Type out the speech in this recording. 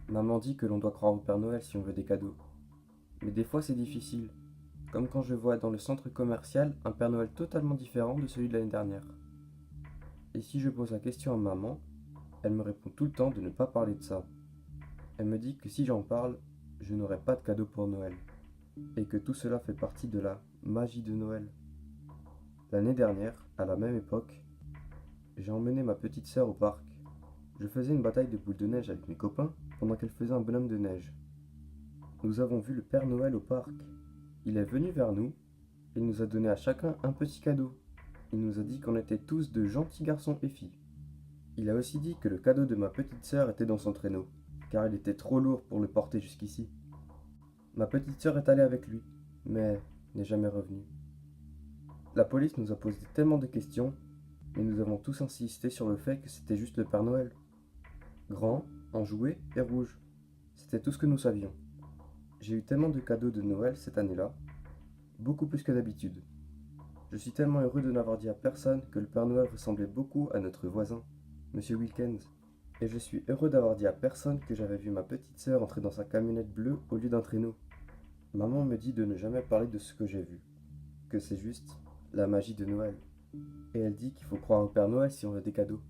Maman dit que l'on doit croire au Père Noël si on veut des cadeaux. Mais des fois c'est difficile, comme quand je vois dans le centre commercial un Père Noël totalement différent de celui de l'année dernière. Et si je pose la question à maman, elle me répond tout le temps de ne pas parler de ça. Elle me dit que si j'en parle, je n'aurai pas de cadeau pour Noël, et que tout cela fait partie de la magie de Noël. L'année dernière, à la même époque, j'ai emmené ma petite sœur au parc. Je faisais une bataille de boules de neige avec mes copains pendant qu'elle faisait un bonhomme de neige. Nous avons vu le Père Noël au parc. Il est venu vers nous et il nous a donné à chacun un petit cadeau. Il nous a dit qu'on était tous de gentils garçons et filles. Il a aussi dit que le cadeau de ma petite sœur était dans son traîneau, car il était trop lourd pour le porter jusqu'ici. Ma petite sœur est allée avec lui, mais n'est jamais revenue. La police nous a posé tellement de questions, mais nous avons tous insisté sur le fait que c'était juste le Père Noël. Grand, enjoué et rouge. C'était tout ce que nous savions. J'ai eu tellement de cadeaux de Noël cette année-là, beaucoup plus que d'habitude. Je suis tellement heureux de n'avoir dit à personne que le Père Noël ressemblait beaucoup à notre voisin, Monsieur Wilkins. Et je suis heureux d'avoir dit à personne que j'avais vu ma petite sœur entrer dans sa camionnette bleue au lieu d'un traîneau. Maman me dit de ne jamais parler de ce que j'ai vu, que c'est juste la magie de Noël. Et elle dit qu'il faut croire au Père Noël si on veut des cadeaux.